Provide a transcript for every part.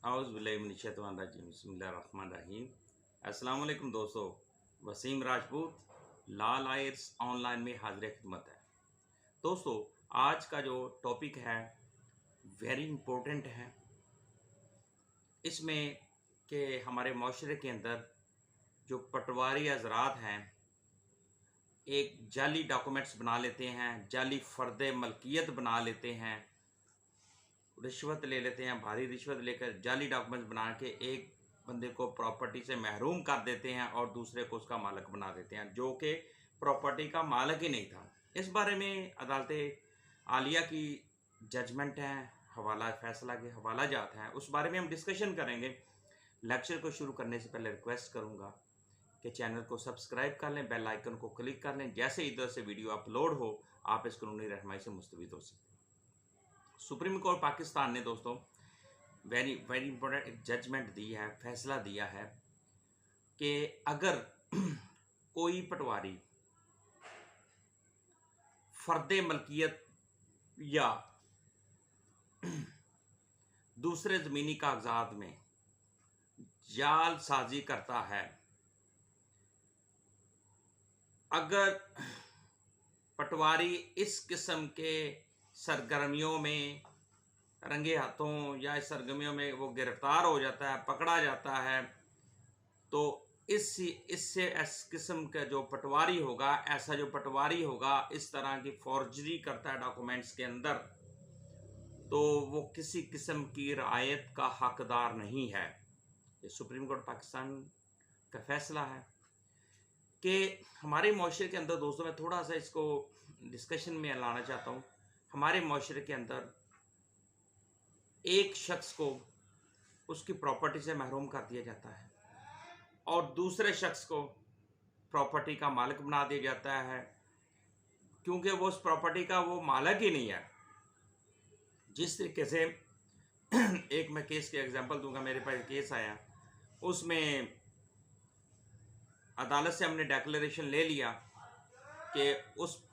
औज़ुबिल्लाहिमिनश्शैतानिर्रजीम बिस्मिल्लाहिर्रहमानिर्रहीम। अस्सलाम वालेकुम दोस्तों, वसीम राजपूत लाल आयर्स ऑनलाइन में हाजिर खिदमत है। दोस्तों, आज का जो टॉपिक है वेरी इम्पोर्टेंट है। इसमें कि हमारे माशरे के अंदर जो पटवारी हज़रात हैं एक जाली डॉक्यूमेंट्स बना लेते हैं, जाली फ़र्द मलकियत बना लेते हैं, रिश्वत ले लेते हैं, भारी रिश्वत लेकर जाली डॉक्यूमेंट्स बना के एक बंदे को प्रॉपर्टी से महरूम कर देते हैं और दूसरे को उसका मालिक बना देते हैं, जो कि प्रॉपर्टी का मालिक ही नहीं था। इस बारे में अदालत आलिया की जजमेंट है, हवाला फैसला के हवाला जात हैं, उस बारे में हम डिस्कशन करेंगे। लेक्चर को शुरू करने से पहले रिक्वेस्ट करूँगा कि चैनल को सब्सक्राइब कर लें, बेल आइकन को क्लिक कर लें। जैसे इधर से वीडियो अपलोड हो आप इस कानूनी रहनुमाई से मुस्तफीद हो सकते हैं। सुप्रीम कोर्ट पाकिस्तान ने दोस्तों वेरी वेरी इंपॉर्टेंट एक जजमेंट दी है, फैसला दिया है कि अगर कोई पटवारी फ़र्द मलकियत या दूसरे ज़मीनी कागजात में जाल साजी करता है, अगर पटवारी इस किस्म के सरगर्मियों में रंगे हाथों या इस सरगर्मियों में वो गिरफ्तार हो जाता है, पकड़ा जाता है, तो इससे इस किस्म का जो पटवारी होगा, ऐसा जो पटवारी होगा इस तरह की फॉर्जरी करता है डॉक्यूमेंट्स के अंदर, तो वो किसी किस्म की रियायत का हकदार नहीं है। ये सुप्रीम कोर्ट पाकिस्तान का फैसला है कि हमारे माशरे के अंदर दोस्तों, मैं थोड़ा सा इसको डिस्कशन में लाना चाहता हूँ। हमारे माशरे के अंदर एक शख्स को उसकी प्रॉपर्टी से महरूम कर दिया जाता है और दूसरे शख्स को प्रॉपर्टी का मालिक बना दिया जाता है, क्योंकि वो उस प्रॉपर्टी का वो मालिक ही नहीं है। जिस तरीके से एक मैं केस के एग्जांपल दूंगा, मेरे पास केस आया, उसमें अदालत से हमने डिक्लेरेशन ले लिया कि उस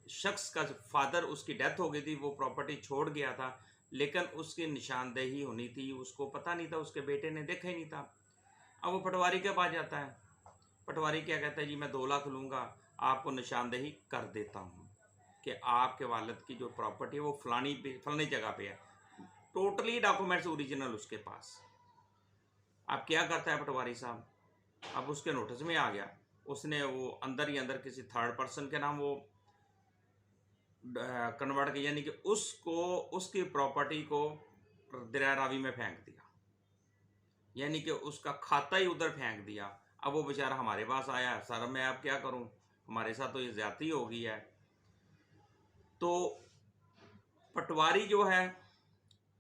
शख्स का फादर, उसकी डेथ हो गई थी, वो प्रॉपर्टी छोड़ गया था, लेकिन उसकी निशानदेही होनी थी, उसको पता नहीं था, उसके बेटे ने देखा ही नहीं था। अब वो पटवारी के पास जाता है, पटवारी क्या कहता है, जी मैं 2 लाख लूँगा, आपको निशानदेही कर देता हूँ कि आपके वालिद की जो प्रॉपर्टी है वो फलानी जगह पे है, टोटली डॉक्यूमेंट्स ओरिजिनल उसके पास। अब क्या करता है पटवारी साहब, अब उसके नोटिस में आ गया, उसने वो अंदर ही अंदर किसी थर्ड पर्सन के नाम वो कन्वर्ट किया, यानी कि उसको उसकी प्रॉपर्टी को दरिया रावी में फेंक दिया, यानी कि उसका खाता ही उधर फेंक दिया। अब वो बेचारा हमारे पास आया, सर मैं अब क्या करूं, हमारे साथ तो ये ज्यादती हो गई है। तो पटवारी जो है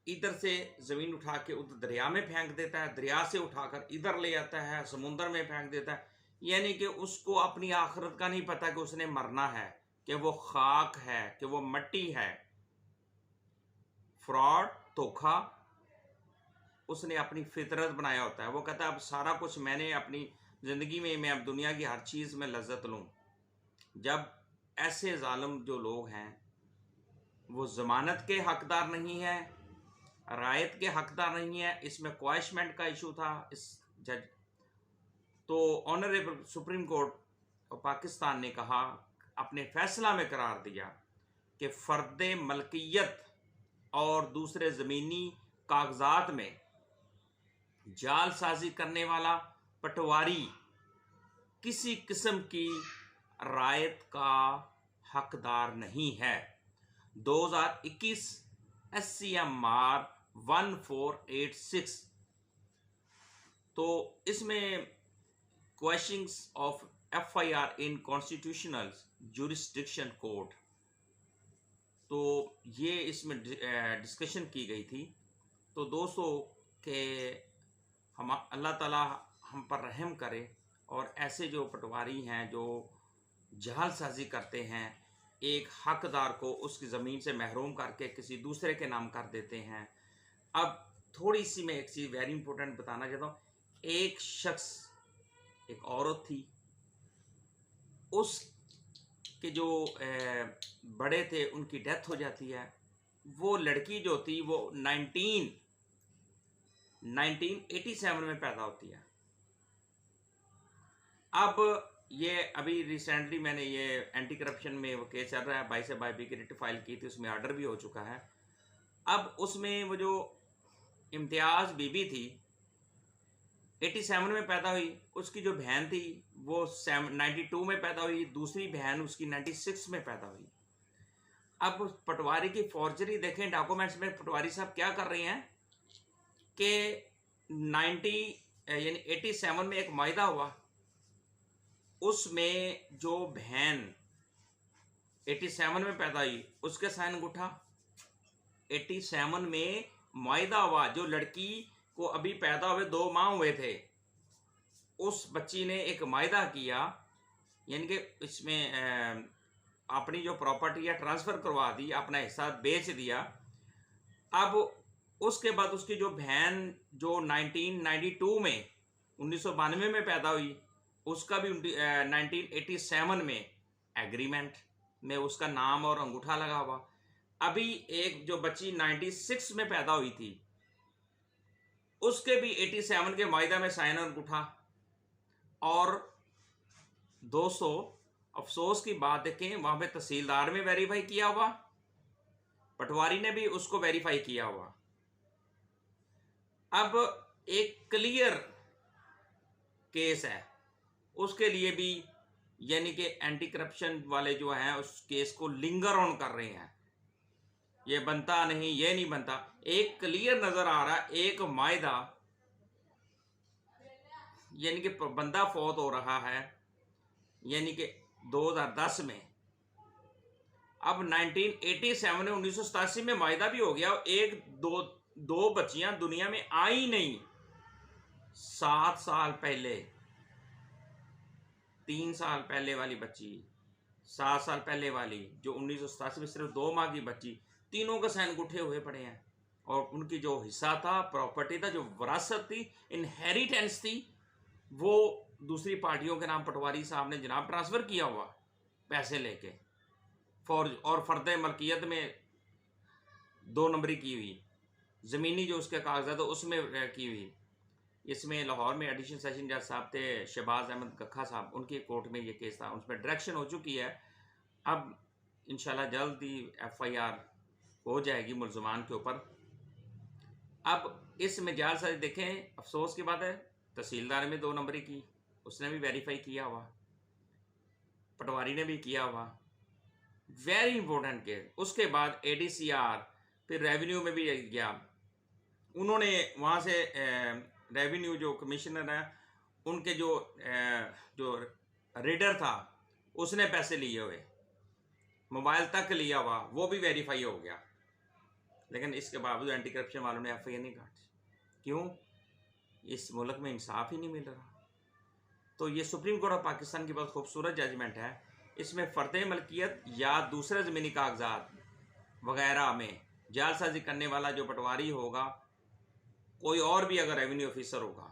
इधर से ज़मीन उठा के उधर दरिया में फेंक देता है, दरिया से उठाकर इधर ले आता है, समुंदर में फेंक देता है, यानी कि उसको अपनी आखिरत का नहीं पता कि उसने मरना है, कि वो खाक है, कि वो मट्टी है। फ्रॉड, धोखा उसने अपनी फितरत बनाया होता है। वो कहता है अब सारा कुछ मैंने अपनी ज़िंदगी में, मैं अब दुनिया की हर चीज़ में लज्जत लूँ। जब ऐसे जालिम जो लोग हैं वो ज़मानत के हकदार नहीं है, रायत के हकदार नहीं है, इसमें क्वाइशमेंट का इशू था इस जज। तो ऑनरेबल सुप्रीम कोर्ट पाकिस्तान ने कहा, अपने फैसला में करार दिया कि फ़र्द मलकियत और दूसरे ज़मीनी कागजात में जालसाजी करने वाला पटवारी किसी किस्म की रायत का हकदार नहीं है। 2021 SCMR 1486। तो इसमें questions of FIR in constitutional jurisdiction court, तो ये इसमें डिस्कशन की गई थी। तो दोस्तों के हम अल्लाह ताला हम पर रहम करे और ऐसे जो पटवारी हैं जो जालसाजी करते हैं, एक हकदार को उसकी ज़मीन से महरूम करके किसी दूसरे के नाम कर देते हैं। अब थोड़ी सी मैं एक चीज़ वेरी इंपॉर्टेंट बताना चाहता हूँ। एक शख्स, एक औरत थी, उसके जो बड़े थे उनकी डेथ हो जाती है। वो लड़की जो थी वो 1987 में पैदा होती है। अब ये अभी रिसेंटली मैंने ये एंटी करप्शन में वो केस चल रहा है, 22 से 22 की रिट फाइल की थी, उसमें ऑर्डर भी हो चुका है। अब उसमें वो जो इम्तियाज़ बीबी थी 87 में पैदा हुई, उसकी जो बहन थी वो 92 में पैदा हुई, दूसरी बहन उसकी 96 में पैदा हुई। अब पटवारी की फॉर्जरी देखें डॉक्यूमेंट्स में, पटवारी साहब क्या कर रहे हैं कि 87 में एक मायदा हुआ, उसमें जो बहन 87 में पैदा हुई उसके साइन अंगूठा, 87 में मायदा हुआ, जो लड़की को अभी पैदा हुए 2 माह हुए थे, उस बच्ची ने एक मायदा किया, यानी कि इसमें अपनी जो प्रॉपर्टी है ट्रांसफ़र करवा दी, अपना हिस्सा बेच दिया। अब उसके बाद उसकी जो बहन जो 1992 में 1992 में पैदा हुई, उसका भी 1987 में एग्रीमेंट में उसका नाम और अंगूठा लगा हुआ। अभी एक जो बच्ची 96 में पैदा हुई थी, उसके भी 87 के मायदा में साइन और अंगूठा। और 200 अफसोस की बात देखें, वहां पे तहसीलदार में वेरीफाई किया हुआ, पटवारी ने भी उसको वेरीफाई किया हुआ। अब एक क्लियर केस है, उसके लिए भी यानी कि एंटी करप्शन वाले जो हैं उस केस को लिंगर ऑन कर रहे हैं, ये बनता नहीं, ये नहीं बनता। एक क्लियर नजर आ रहा है, एक मायदा यानी कि बंदा फौत हो रहा है, यानी कि 2010 में। अब 1987 में 1987 में मायदा भी हो गया, एक दो बच्चियां दुनिया में आई नहीं। 7 साल पहले, 3 साल पहले वाली बच्ची, 7 साल पहले वाली जो 1987 में सिर्फ 2 माह की बच्ची, तीनों का साइन अंगूठे हुए पड़े हैं। और उनकी जो हिस्सा था, प्रॉपर्टी था, जो विरासत थी, इनहेरिटेंस थी, वो दूसरी पार्टियों के नाम पटवारी साहब ने जनाब ट्रांसफ़र किया हुआ पैसे लेके, और फर्द मलकियत में 2 नंबरी की हुई, ज़मीनी जो उसके कागजात उसमें की हुई। इसमें लाहौर में एडिशनल सेशन जज साहब थे शहबाज अहमद गखा साहब, उनकी कोर्ट में ये केस था, उसमें डायरेक्शन हो चुकी है। अब इंशाल्लाह जल्द ही FIR हो जाएगी मुल्ज़मान के ऊपर। अब इसमें जालसाजी देखें, अफसोस की बात है, तहसीलदार में 2 नंबरी की, उसने भी वेरीफाई किया हुआ, पटवारी ने भी किया हुआ, वेरी इंपॉर्टेंट केस। उसके बाद ADCR, फिर रेवेन्यू में भी गया, उन्होंने वहाँ से रेवेन्यू जो कमिश्नर है, उनके जो रीडर था उसने पैसे लिए हुए, मोबाइल तक लिया हुआ, वो भी वेरीफाई हो गया। लेकिन इसके बावजूद एंटी करप्शन वालों ने FIR नहीं काटी। क्यों? इस मुल्क में इंसाफ ही नहीं मिल रहा। तो ये सुप्रीम कोर्ट ऑफ पाकिस्तान की बहुत खूबसूरत जजमेंट है। इसमें फ़र्द मलकियत या दूसरे ज़मीनी कागजात वगैरह में जालसाजी करने वाला जो पटवारी होगा, कोई और भी अगर रेवेन्यू ऑफिसर होगा,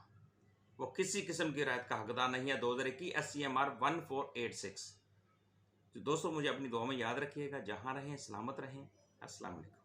वो किसी किस्म की राहत का हकदार नहीं है। 2021 SCMR 1486। तो दोस्तों, मुझे अपनी दुआ में याद रखिएगा। जहाँ रहें सलामत रहें। अस्सलाम वालेकुम।